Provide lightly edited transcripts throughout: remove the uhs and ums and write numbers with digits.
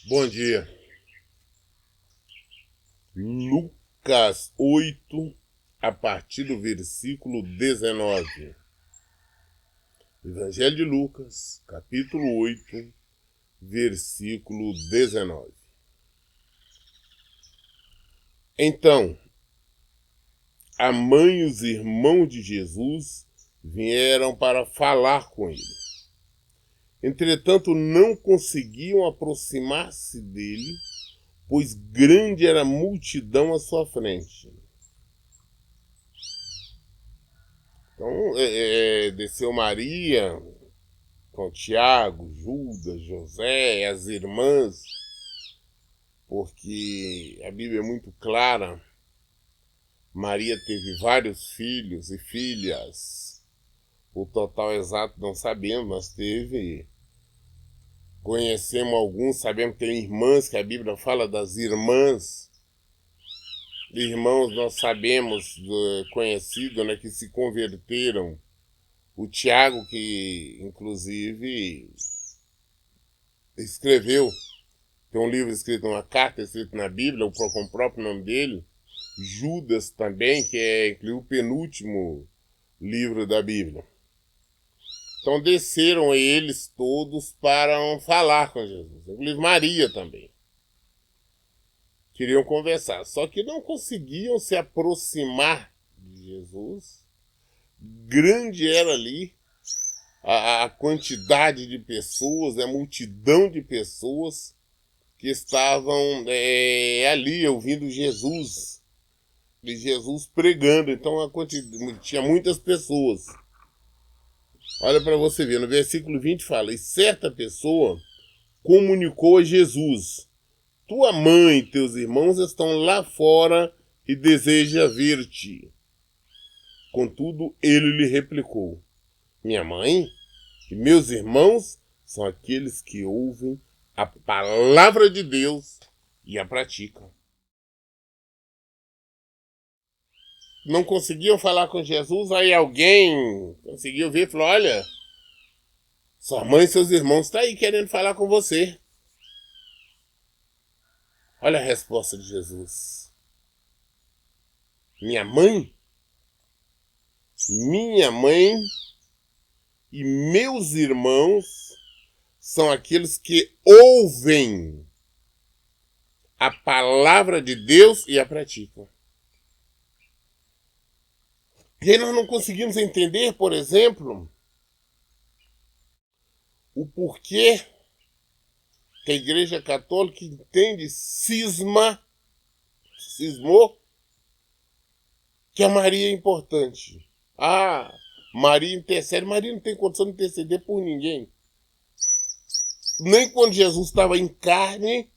Bom dia. Lucas 8, a partir do versículo 19. Evangelho de Lucas, capítulo 8, versículo 19. Então, a mãe e os irmãos de Jesus vieram para falar com ele. Entretanto, não conseguiam aproximar-se dele, pois grande era a multidão à sua frente. Então, desceu Maria com Tiago, Judas, José, as irmãs, porque a Bíblia é muito clara. Maria teve vários filhos e filhas. O total exato não sabemos, mas teve. Conhecemos alguns, sabemos que tem irmãs, que a Bíblia fala das irmãs. Irmãos, nós sabemos, conhecido, né, que se converteram. O Tiago, que inclusive escreveu, tem um livro escrito, uma carta escrita na Bíblia, com o próprio nome dele. Judas também, que é inclusive o penúltimo livro da Bíblia. Então desceram eles todos para falar com Jesus, inclusive Maria também. Queriam conversar, só que não conseguiam se aproximar de Jesus. Grande era ali a quantidade de pessoas, a multidão de pessoas que estavam ali ouvindo Jesus. E Jesus pregando, então tinha muitas pessoas. Olha para você ver, no versículo 20 fala, e certa pessoa comunicou a Jesus, tua mãe e teus irmãos estão lá fora e desejam ver-te. Contudo, ele lhe replicou, minha mãe e meus irmãos são aqueles que ouvem a palavra de Deus e a praticam. Não conseguiam falar com Jesus, aí alguém conseguiu ver e falou, olha, sua mãe e seus irmãos estão aí querendo falar com você. Olha a resposta de Jesus. Minha mãe e meus irmãos são aqueles que ouvem a palavra de Deus e a praticam. E aí nós não conseguimos entender, por exemplo, o porquê que a Igreja Católica entende cismou que a Maria é importante. Ah, Maria intercede. Maria não tem condição de interceder por ninguém. Nem quando Jesus estava em carne,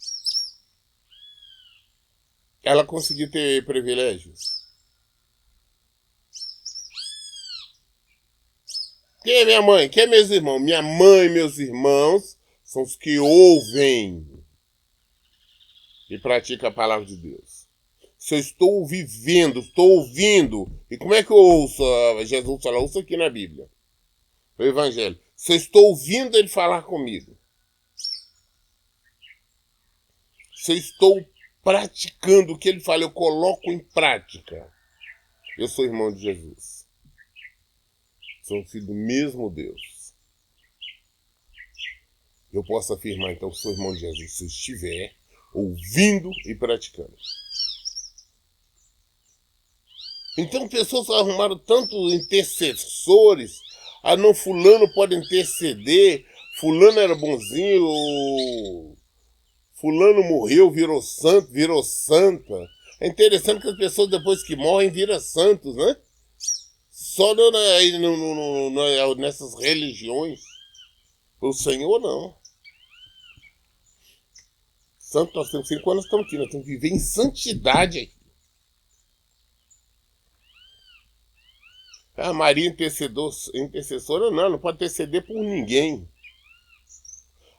ela conseguiu ter privilégios. Quem é minha mãe? Quem é meus irmãos? Minha mãe e meus irmãos são os que ouvem e praticam a palavra de Deus. Se eu estou vivendo, estou ouvindo, e como é que eu ouço? Jesus fala, ouço aqui na Bíblia, no Evangelho. Se eu estou ouvindo ele falar comigo, se eu estou praticando o que ele fala, eu coloco em prática, eu sou irmão de Jesus. Sou filho do mesmo Deus. Eu posso afirmar, então, que sou irmão de Jesus se eu estiver ouvindo e praticando. Então, pessoas arrumaram tantos intercessores. Ah, não, fulano pode interceder. Fulano era bonzinho. Fulano morreu, virou santo, virou santa. É interessante que as pessoas, depois que morrem, viram santos, né? Só nessas religiões. O Senhor, não. Santo, nós temos 5 anos, estamos aqui. Nós temos que viver em santidade aqui. A Maria intercessora, não pode interceder por ninguém.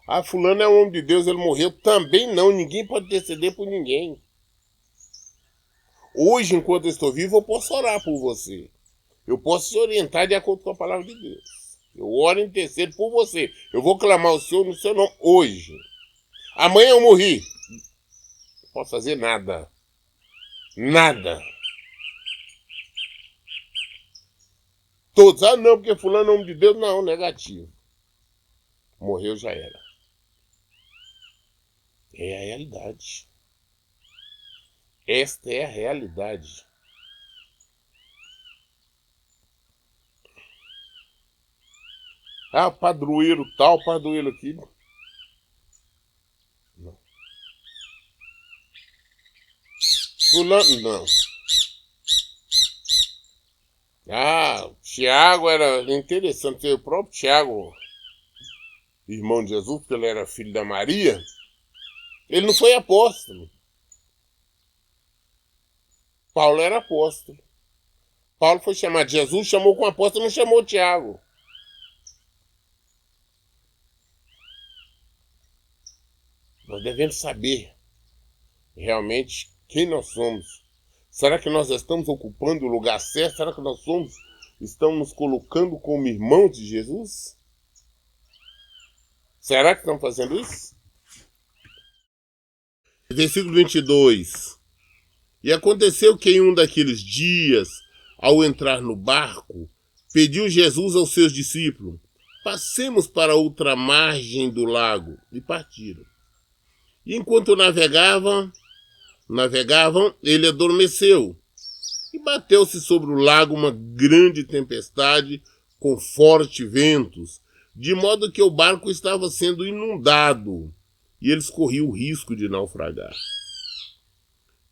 Ah, fulano é um homem de Deus, ele morreu. Também não, ninguém pode interceder por ninguém. Hoje, enquanto eu estou vivo, eu posso orar por você. Eu posso te orientar de acordo com a palavra de Deus. Eu oro e intercedo por você. Eu vou clamar o Senhor no seu nome hoje. Amanhã eu morri. Não posso fazer nada. Nada. Todos, não, porque fulano é homem de Deus. Não, negativo. Morreu, já era. É a realidade. Esta é a realidade. Padroeiro tal, padroeiro aquilo. Não. Fulano, não. Tiago era interessante. O próprio Tiago, irmão de Jesus, porque ele era filho da Maria, ele não foi apóstolo. Paulo era apóstolo. Paulo foi chamado de Jesus, chamou com apóstolo, não chamou Tiago. Nós devemos saber realmente quem nós somos. Será que nós estamos ocupando o lugar certo? Será que nós estamos nos colocando como irmãos de Jesus? Será que estamos fazendo isso? Versículo 22. E aconteceu que em um daqueles dias, ao entrar no barco, pediu Jesus aos seus discípulos: passemos para outra margem do lago. E partiram. E enquanto navegavam, ele adormeceu. E bateu-se sobre o lago uma grande tempestade com fortes ventos, de modo que o barco estava sendo inundado, e eles corriam o risco de naufragar.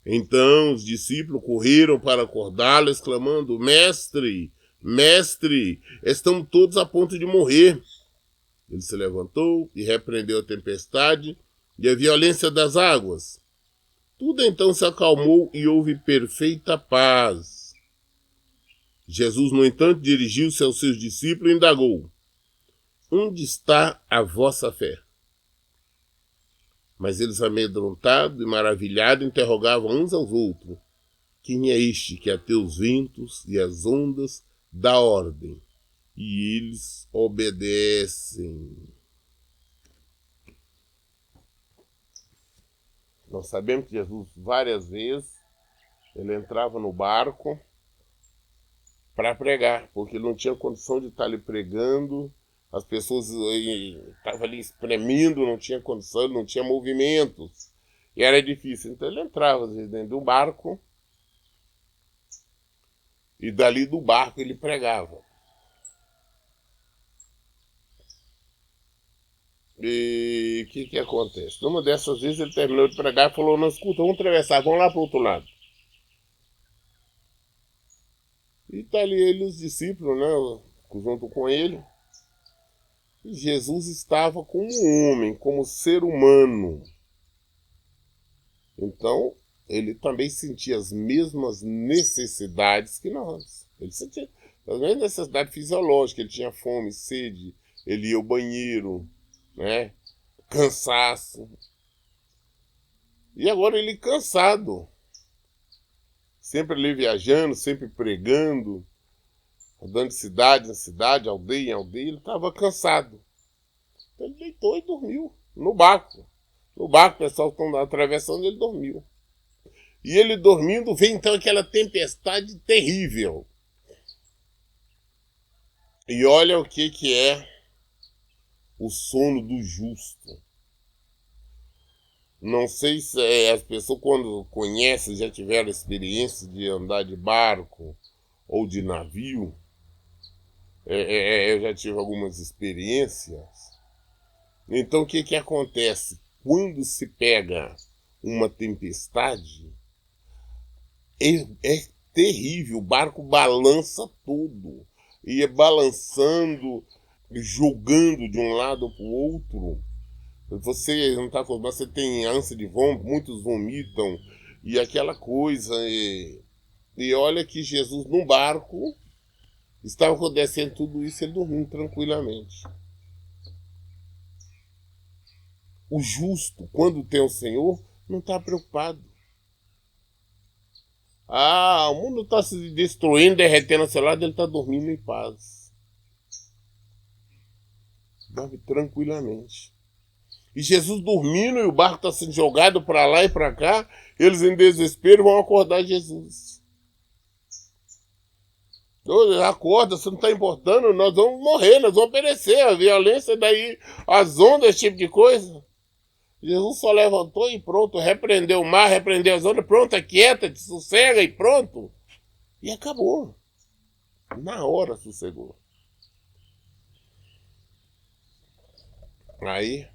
Então os discípulos correram para acordá-lo, exclamando: Mestre, mestre, estamos todos a ponto de morrer. Ele se levantou e repreendeu a tempestade e a violência das águas. Tudo então se acalmou e houve perfeita paz. Jesus, no entanto, dirigiu-se aos seus discípulos e indagou: onde está a vossa fé? Mas eles, amedrontados e maravilhados, interrogavam uns aos outros: quem é este que até os ventos e as ondas dá ordem? E eles obedecem. Nós sabemos que Jesus, várias vezes, ele entrava no barco para pregar, porque ele não tinha condição de estar ali pregando, as pessoas estavam ali espremendo, não tinha condição, não tinha movimentos, e era difícil. Então ele entrava, às vezes, dentro do barco, e dali do barco ele pregava. E o que acontece? Numa dessas vezes ele terminou de pregar e falou: não, escuta, vamos atravessar, vamos lá para o outro lado. E tá ali ele e os discípulos, né, junto com ele. E Jesus estava como homem, como ser humano. Então, ele também sentia as mesmas necessidades que nós. Ele sentia as mesmas necessidades fisiológicas. Ele tinha fome, sede, ele ia ao banheiro, né? Cansaço. E agora ele cansado. Sempre ali viajando, sempre pregando, andando de cidade em cidade, aldeia em aldeia. Ele estava cansado. Então ele deitou e dormiu no barco. No barco, o pessoal estão atravessando, ele dormiu. E ele dormindo, vem então aquela tempestade terrível. E olha o que é o sono do justo. Não sei se as pessoas, quando conhecem, já tiveram experiência de andar de barco ou de navio. Eu já tive algumas experiências. Então o que acontece? Quando se pega uma tempestade, é terrível, o barco balança tudo, ia balançando, jogando de um lado para o outro. Você não está acostumado, você tem ânsia de vômito, muitos vomitam, e aquela coisa. E olha que Jesus no barco estava acontecendo tudo isso, ele dormindo tranquilamente. O justo, quando tem o Senhor, não está preocupado. O mundo está se destruindo, derretendo a seu lado, ele está dormindo em paz. Dorme tranquilamente. E Jesus dormindo e o barco está sendo jogado para lá e para cá, eles em desespero vão acordar Jesus. Acorda, você não está importando, nós vamos morrer, nós vamos perecer, a violência daí, as ondas, esse tipo de coisa. Jesus só levantou e pronto, repreendeu o mar, repreendeu as ondas, pronto, aquieta, te sossega e pronto. E acabou. Na hora sossegou. Aí,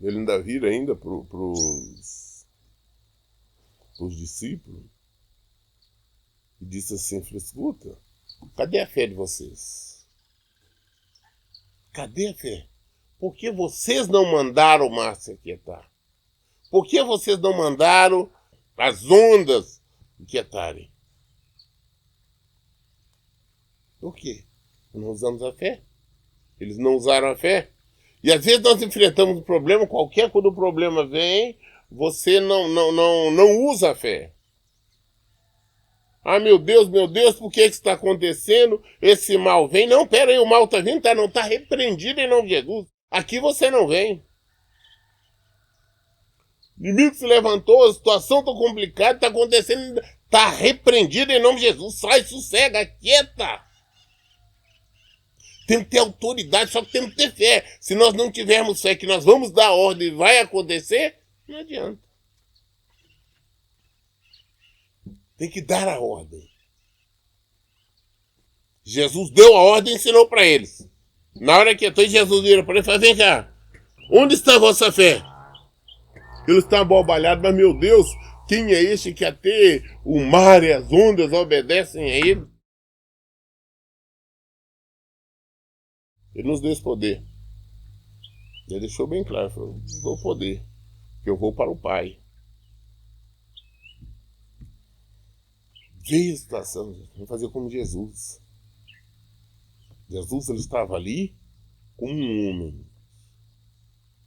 ele ainda vira ainda pros discípulos e disse assim, escuta, cadê a fé de vocês? Cadê a fé? Por que vocês não mandaram o mar se aquietar? Por que vocês não mandaram as ondas aquietarem? Por quê? Não usamos a fé? Eles não usaram a fé? E às vezes nós enfrentamos um problema qualquer, quando o problema vem, você não usa a fé. Ah, meu Deus, por que isso está acontecendo? Esse mal vem. Não, pera aí, o mal está vindo, não está repreendido em nome de Jesus. Aqui você não vem. O inimigo se levantou, a situação está complicada, está acontecendo, está repreendido em nome de Jesus. Sai, sossega, quieta. Temos que ter autoridade, só que temos que ter fé. Se nós não tivermos fé que nós vamos dar ordem e vai acontecer, não adianta. Tem que dar a ordem. Jesus deu a ordem e ensinou para eles. Na hora que Jesus vira para ele e fala, vem cá, onde está a vossa fé? Eles estão abobalhados, mas meu Deus, quem é este que até o mar e as ondas obedecem a ele? Ele nos deu esse poder. Ele deixou bem claro, falou, dou poder, que eu vou para o Pai. Veio a situação, vamos fazer como Jesus. Jesus, ele estava ali como um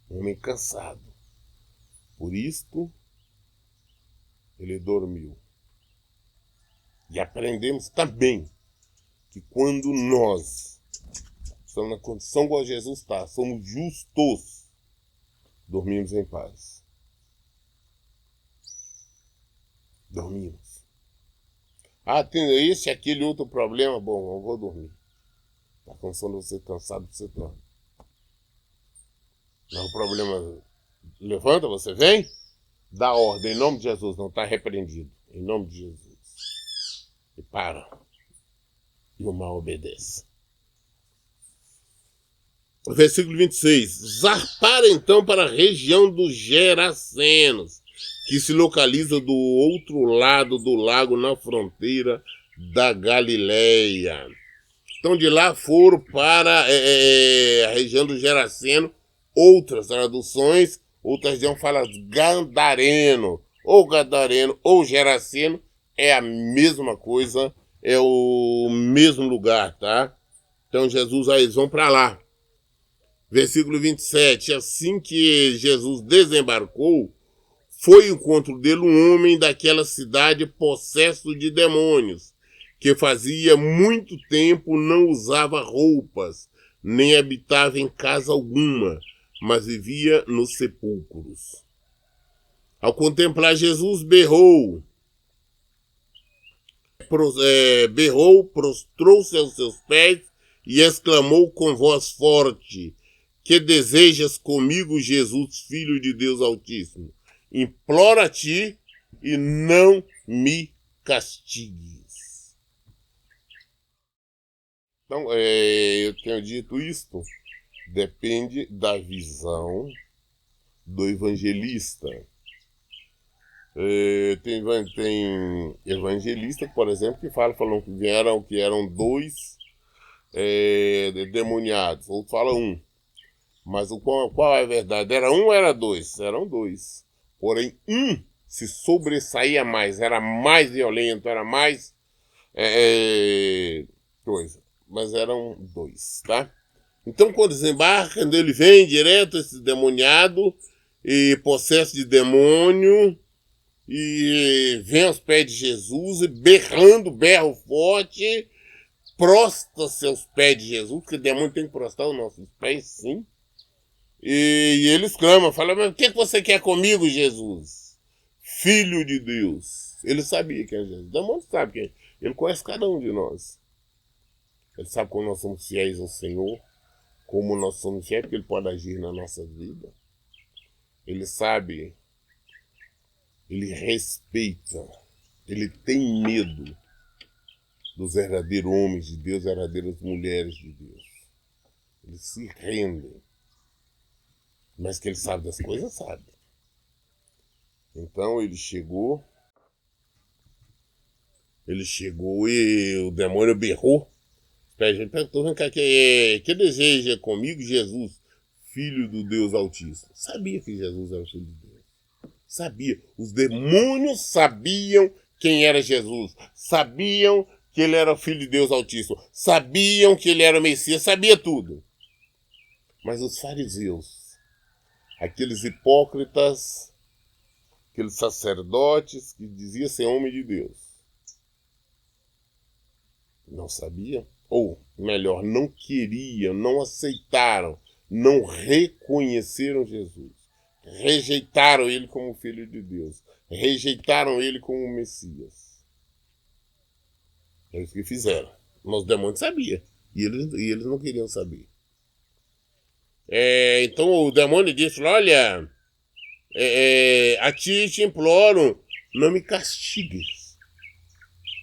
homem cansado. Por isto, ele dormiu. E aprendemos também que quando nós estamos na condição como Jesus está, somos justos, dormimos em paz. Dormimos. Ah, tem esse e aquele outro problema, bom, eu vou dormir. A condição de você cansado, você dorme. Não, o problema levanta, você vem, dá ordem, em nome de Jesus, não está repreendido, em nome de Jesus. E para. E o mal obedece. Versículo 26. Zarparam então para a região dos Gerasenos, que se localiza do outro lado do lago, na fronteira da Galileia. Então de lá foram para a região do Geraseno. Outras traduções, outras regiões falam Gadareno, ou Geraseno, é a mesma coisa, é o mesmo lugar, tá? Então Jesus, aí eles vão para lá. Versículo 27, assim que Jesus desembarcou, foi ao encontro dele um homem daquela cidade possesso de demônios, que fazia muito tempo não usava roupas, nem habitava em casa alguma, mas vivia nos sepulcros. Ao contemplar Jesus, berrou, prostrou-se aos seus pés e exclamou com voz forte, que desejas comigo, Jesus, Filho de Deus Altíssimo? Imploro a ti e não me castigues. Então, eu tenho dito isto, depende da visão do evangelista. Tem evangelista, por exemplo, que falam que eram dois demoniados, outro fala um. Mas qual é a verdade? Era um ou era dois? Eram dois. Porém, um se sobressaía mais, era mais violento, era mais coisa. Mas eram dois, tá? Então, quando desembarca, ele vem direto, esse demoniado, e possesso de demônio, e vem aos pés de Jesus, e berro forte, prostra-se aos pés de Jesus, porque o demônio tem que prostrar os nossos pés, sim. E eles clamam, falam, mas o que você quer comigo, Jesus? Filho de Deus. Ele sabia quem é Jesus. O demônio sabe quem é. Ele conhece cada um de nós. Ele sabe como nós somos fiéis ao Senhor, como nós somos fiéis, porque ele pode agir na nossa vida. Ele sabe, ele respeita, ele tem medo dos verdadeiros homens de Deus, verdadeiras mulheres de Deus. Eles se rendem. Mas que ele sabe das coisas, sabe. Então ele chegou e o demônio berrou. Perguntou, vem cá, que deseja comigo, Jesus, filho do Deus Altíssimo? Sabia que Jesus era o filho de Deus. Sabia. Os demônios sabiam quem era Jesus. Sabiam que ele era o filho de Deus Altíssimo. Sabiam que ele era o Messias. Sabia tudo. Mas os fariseus, aqueles hipócritas, aqueles sacerdotes que diziam ser homem de Deus, não sabiam, ou melhor, não queriam, não aceitaram, não reconheceram Jesus. Rejeitaram ele como filho de Deus. Rejeitaram ele como Messias. É isso que fizeram. Mas os demônios sabiam. E eles não queriam saber. Então o demônio disse, olha, a ti te imploro, não me castigues.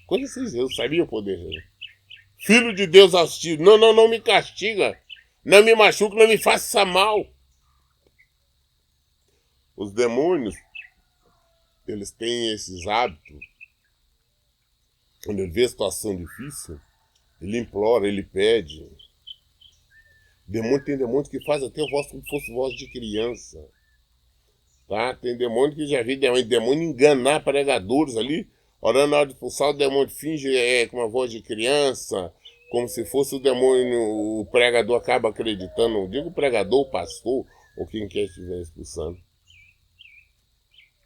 Coisa assim, eu sabia o poder. Filho de Deus assistido, não me castiga, não me machuque, não me faça mal. Os demônios, eles têm esses hábitos. Quando ele vê a situação difícil, ele implora, ele pede. Tem demônio que faz até voz como se fosse voz de criança. Tá? Tem demônio que já vi demônio enganar pregadores ali, orando na hora de expulsar, o demônio finge com uma voz de criança, como se fosse o demônio, o pregador acaba acreditando, não digo o pregador, o pastor, ou quem quer estiver expulsando.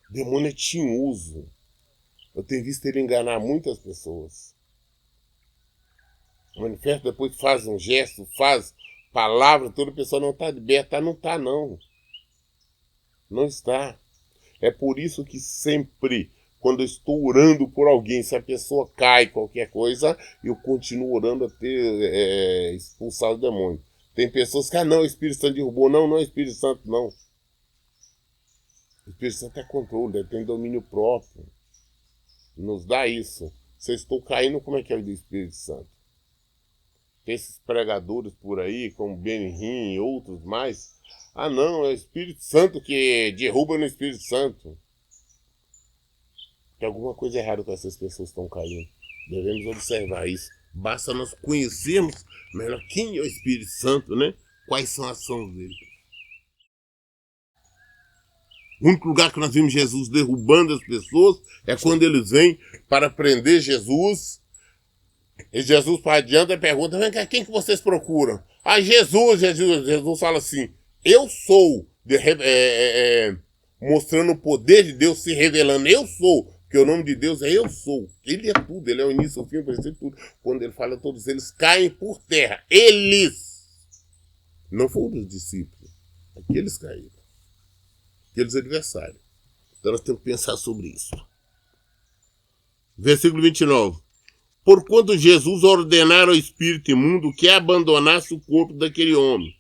Demônio é tinhoso. Eu tenho visto ele enganar muitas pessoas. O manifesto depois faz um gesto, faz palavra, toda a pessoa não está liberta, não está não. Não está. É por isso que sempre, quando eu estou orando por alguém, se a pessoa cai, qualquer coisa, eu continuo orando até expulsar o demônio. Tem pessoas que, não, o Espírito Santo derrubou. Não é Espírito Santo, não. O Espírito Santo é controle, ele tem domínio próprio. Nos dá isso. Se eu estou caindo, como é que é o do Espírito Santo? Tem esses pregadores por aí, como Benihim e outros mais. Não, é o Espírito Santo que derruba no Espírito Santo. Tem alguma coisa errada com essas pessoas que estão caindo. Devemos observar isso. Basta nós conhecermos melhor quem é o Espírito Santo, né? Quais são as ações dele. O único lugar que nós vimos Jesus derrubando as pessoas é quando eles vêm para prender Jesus. E Jesus para adiante e pergunta, vem cá, quem que vocês procuram? Jesus fala assim, eu sou, mostrando o poder de Deus, se revelando, eu sou, porque o nome de Deus é eu sou. Ele é tudo, ele é o início, o fim, o princípio, tudo. Quando ele fala, todos eles caem por terra. Eles, não foram os discípulos, aqueles caíram. Aqueles adversários. Então nós temos que pensar sobre isso. Versículo 29. Porquanto Jesus ordenara ao espírito imundo que abandonasse o corpo daquele homem.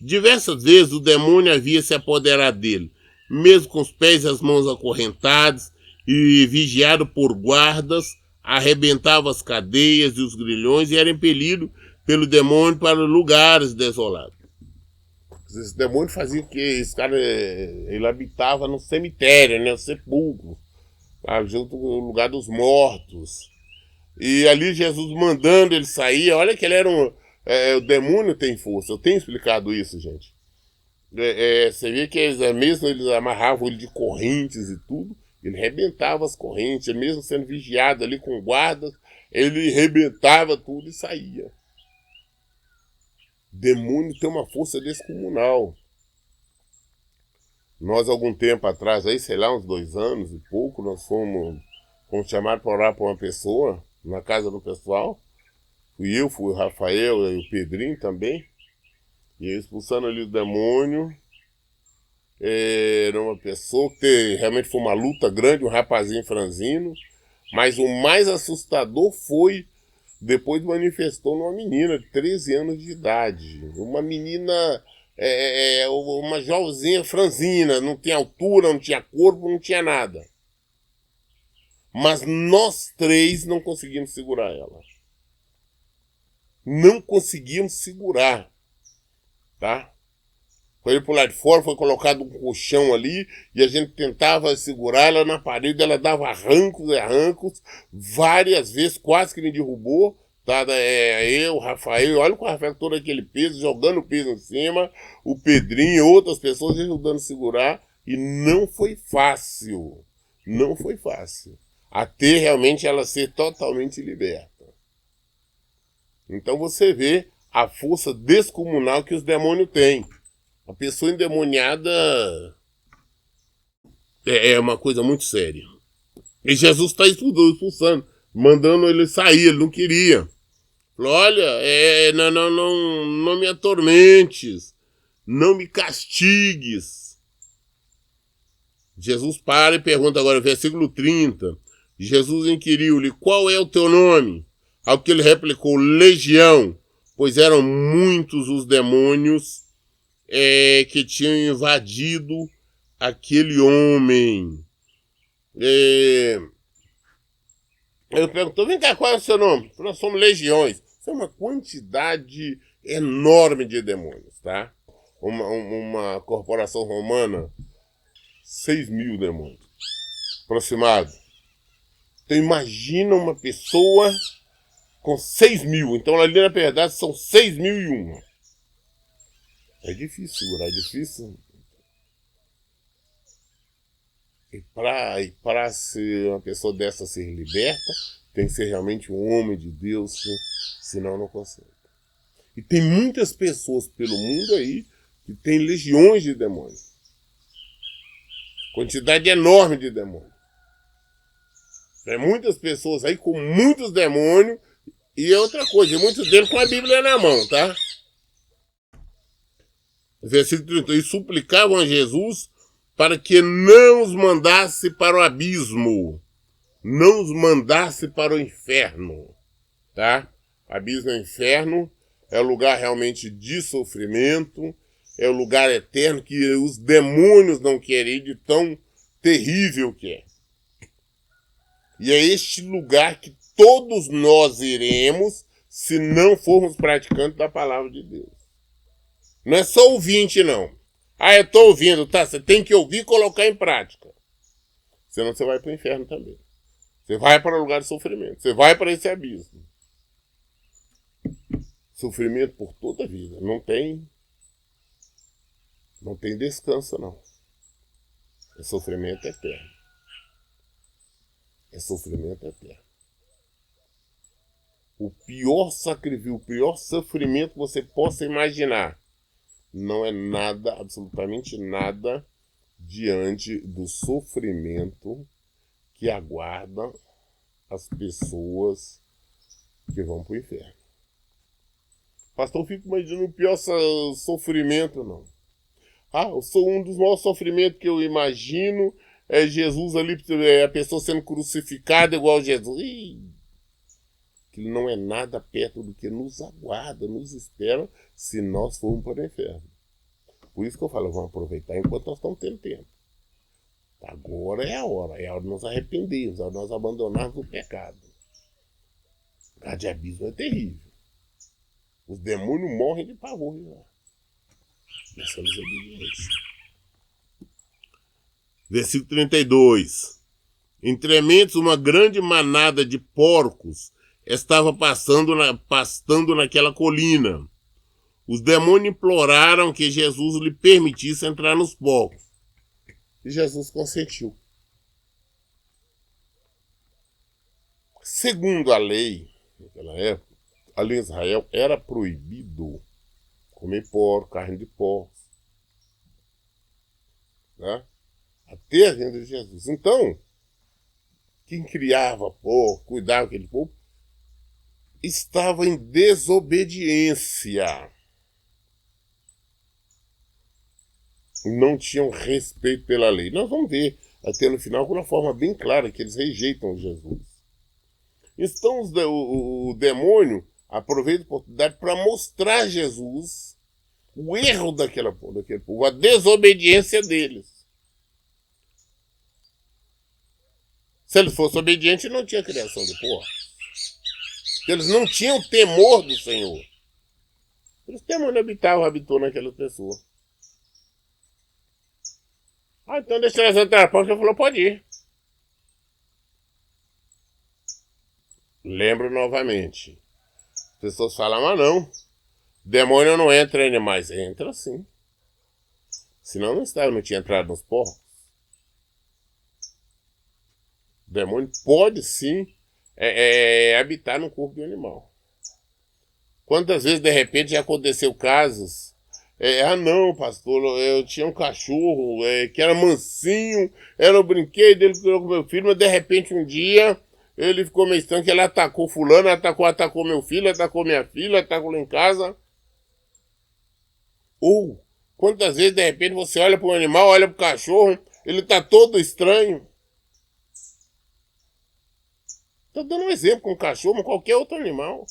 Diversas vezes o demônio havia se apoderado dele, mesmo com os pés e as mãos acorrentados e vigiado por guardas, arrebentava as cadeias e os grilhões e era impelido pelo demônio para lugares desolados. Esse demônio fazia o quê? Esse cara, ele habitava no cemitério, né? No sepulcro, junto com o lugar dos mortos. E ali Jesus mandando ele sair, olha que ele era o demônio tem força, eu tenho explicado isso, gente. Você vê que mesmo eles amarravam ele de correntes e tudo, ele rebentava as correntes, mesmo sendo vigiado ali com guardas, ele rebentava tudo e saía. Demônio tem uma força descomunal. Nós, algum tempo atrás, aí, sei lá, uns 2 anos e pouco, nós fomos chamados para orar por uma pessoa, na casa do pessoal. Fui o Rafael e o Pedrinho também. E aí, expulsando ali o demônio, era uma pessoa que realmente foi uma luta grande, um rapazinho franzino, mas o mais assustador foi, depois manifestou numa menina de 13 anos de idade. Uma menina, uma jovenzinha franzina, não tinha altura, não tinha corpo, não tinha nada. Mas nós três não conseguimos segurar ela. Não conseguimos segurar, tá? Foi por lá de fora, foi colocado um colchão ali, e a gente tentava segurar ela na parede, ela dava arrancos e arrancos, várias vezes, quase que me derrubou, tá? Eu, o Rafael, olha com o Rafael todo aquele peso, jogando o peso em cima, o Pedrinho, outras pessoas ajudando a segurar, e não foi fácil, não foi fácil, até realmente ela ser totalmente liberta. Então você vê a força descomunal que os demônios têm. A pessoa endemoniada é uma coisa muito séria. E Jesus está expulsando, mandando ele sair, ele não queria. Falou, olha, não me atormentes, não me castigues. Jesus para e pergunta agora, versículo 30. Jesus inquiriu-lhe, qual é o teu nome? Ao que ele replicou, Legião, pois eram muitos os demônios que tinham invadido aquele homem. Ele perguntou, vem cá, qual é o seu nome? Nós somos legiões. Isso é uma quantidade enorme de demônios, tá? Uma corporação romana, 6.000 demônios, aproximado. Então imagina uma pessoa com 6.000. Então ali na verdade são 6.001. É difícil segurar, é difícil. E para ser uma pessoa dessa ser liberta, tem que ser realmente um homem de Deus, senão não consegue. E tem muitas pessoas pelo mundo aí que tem legiões de demônios. Quantidade enorme de demônios. Tem muitas pessoas aí com muitos demônios e outra coisa, muitos deles com a Bíblia na mão, tá? Versículo 30, e suplicavam a Jesus para que não os mandasse para o abismo, não os mandasse para o inferno, tá? Abismo e inferno é o lugar realmente de sofrimento, é o lugar eterno que os demônios não querem ir de tão terrível que é. E é este lugar que todos nós iremos se não formos praticantes da palavra de Deus. Não é só ouvinte, não. Ah, eu tô ouvindo, tá? Você tem que ouvir e colocar em prática. Senão você vai para o inferno também. Você vai para o lugar de sofrimento. Você vai para esse abismo. Sofrimento por toda a vida. Não tem descanso, não. É sofrimento eterno. É sofrimento eterno. O pior sacrifício, o pior sofrimento que você possa imaginar não é nada, absolutamente nada, diante do sofrimento que aguarda as pessoas que vão para o inferno. Pastor, eu fico imaginando o pior sofrimento, não. Um dos maiores sofrimentos que eu imagino é Jesus ali, a pessoa sendo crucificada igual Jesus. Aquilo não é nada perto do que nos aguarda, nos espera, se nós formos para o inferno. Por isso que eu falo, vamos aproveitar enquanto nós estamos tendo tempo. Agora é a hora de nós arrependermos, é a hora de nós abandonarmos o pecado. O lugar de abismo é terrível. Os demônios morrem de pavor lá. Nessa desobediência. Versículo 32. Entrementes, uma grande manada de porcos estava pastando naquela colina. Os demônios imploraram que Jesus lhe permitisse entrar nos porcos. E Jesus consentiu. Segundo a lei, naquela época, ali em Israel, era proibido comer porco, carne de porco. Né? Até a vinda de Jesus. Então, quem criava porco, cuidava daquele porco, estava em desobediência. não tinham respeito pela lei. Nós vamos ver até no final com uma forma bem clara que eles rejeitam Jesus. Então o demônio aproveita a oportunidade para mostrar a Jesus o erro daquele povo, a desobediência deles. Se eles fossem obedientes, não tinha criação de porcos. Eles não tinham temor do Senhor. Por isso o demônio habitou naquela pessoa. Então deixa elas entrar na porta. Ele falou, pode ir. Lembro novamente. As pessoas falam, mas não. Demônio não entra em animais. Entra sim. Senão não tinha entrado nos porcos. O demônio pode sim habitar no corpo de um animal. Quantas vezes de repente já aconteceu casos, não, pastor, eu tinha um cachorro que era mansinho, era o brinquedo dele com meu filho, mas de repente um dia ele ficou meio estranho que ele atacou fulano, atacou meu filho, atacou minha filha, atacou lá em casa. Ou quantas vezes de repente você olha para um animal, olha para o cachorro, ele está todo estranho. Estou dando um exemplo com o cachorro, mas qualquer outro animal.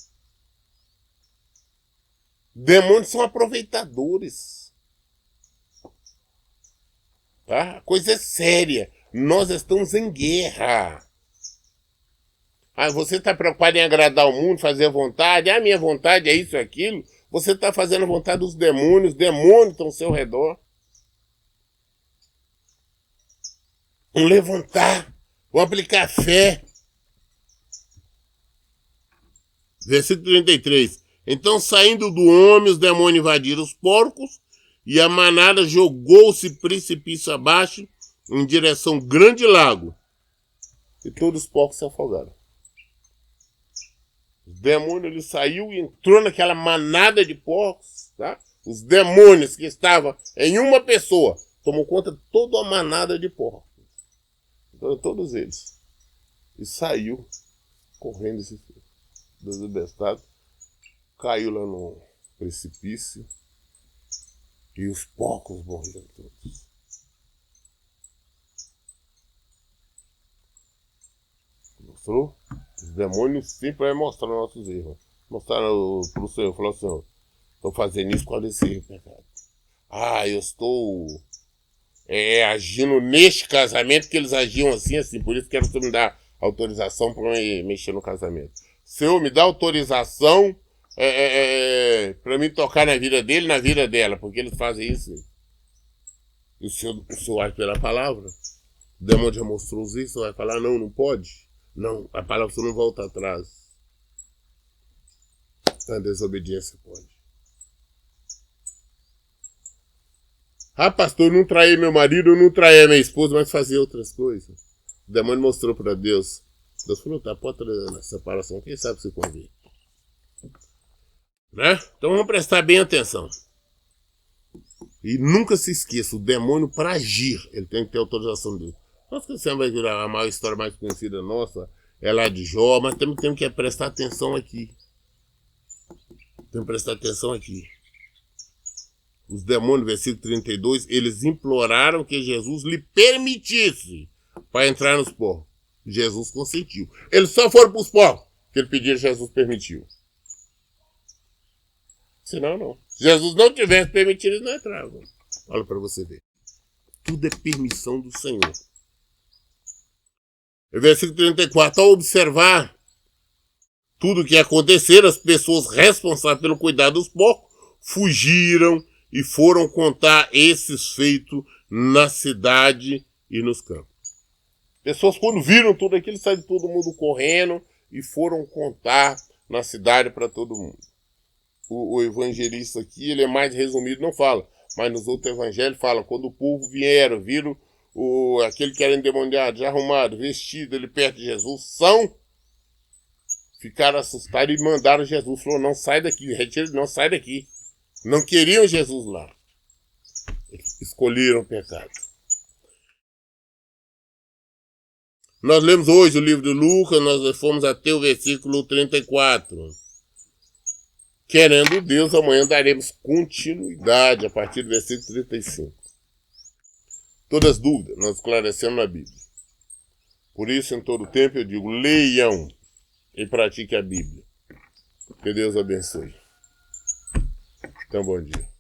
Demônios são aproveitadores. Tá? A coisa é séria. Nós estamos em guerra. Você está preocupado em agradar o mundo, fazer a vontade. A minha vontade é isso e aquilo. Você está fazendo a vontade dos demônios. Os demônios estão ao seu redor. Vão levantar. Vão aplicar fé. Versículo 33. Então, saindo do homem, os demônios invadiram os porcos, e a manada jogou-se precipício abaixo, em direção ao grande lago. E todos os porcos se afogaram. O demônio ele saiu e entrou naquela manada de porcos. Tá? Os demônios que estavam em uma pessoa, tomou conta de toda a manada de porcos. Então, todos eles. E saiu correndo esse desbestado. Caiu lá no precipício e os porcos morreram todos. Mostrou? Os demônios sempre vai mostrar nossos erros. Mostraram para o Senhor, falou assim, estou fazendo isso com esse erro, pecado. Eu estou agindo neste casamento que eles agiam assim, por isso quero que você me dá autorização para mexer no casamento. Senhor, me dá autorização para mim tocar na vida dele, na vida dela, porque eles fazem isso. E o senhor age pela palavra. O demônio já mostrou isso, vai falar, não pode. Não, a palavra não volta atrás. A desobediência pode. Pastor, eu não traí meu marido, eu não traí minha esposa, mas fazia outras coisas. O demônio mostrou para Deus. Deus falou, pode trazer na separação, quem sabe se convém. Né? Então vamos prestar bem atenção. E nunca se esqueça, o demônio para agir, ele tem que ter autorização de Deus. Nós que sempre vai virar a maior história mais conhecida nossa, é lá de Jó, mas também temos que prestar atenção aqui. Temos que prestar atenção aqui. Os demônios, versículo 32, eles imploraram que Jesus lhe permitisse para entrar nos porcos. Jesus consentiu. Eles só foram para os porcos que ele pediu, Jesus permitiu. Senão, não. Se Jesus não tivesse permitido, eles não entravam. Olha para você ver. Tudo é permissão do Senhor. Versículo 34. Ao observar tudo o que aconteceu, as pessoas responsáveis pelo cuidado dos porcos fugiram e foram contar esses feitos na cidade e nos campos. Pessoas, quando viram tudo aquilo, saíram todo mundo correndo e foram contar na cidade para todo mundo. O evangelista aqui, ele é mais resumido, não fala, mas nos outros evangelhos fala, quando o povo viram aquele que era endemoniado, já arrumado, vestido, ele perto de Jesus, ficaram assustados e mandaram Jesus, falou, não sai daqui, retira, não sai daqui. Não queriam Jesus lá. Eles escolheram o pecado. Nós lemos hoje o livro de Lucas, nós fomos até o versículo 34. Querendo Deus, amanhã daremos continuidade a partir do versículo 35. todas as dúvidas, nós esclarecemos na Bíblia. Por isso, em todo tempo, eu digo, leiam e pratiquem a Bíblia. Que Deus abençoe. Então, bom dia.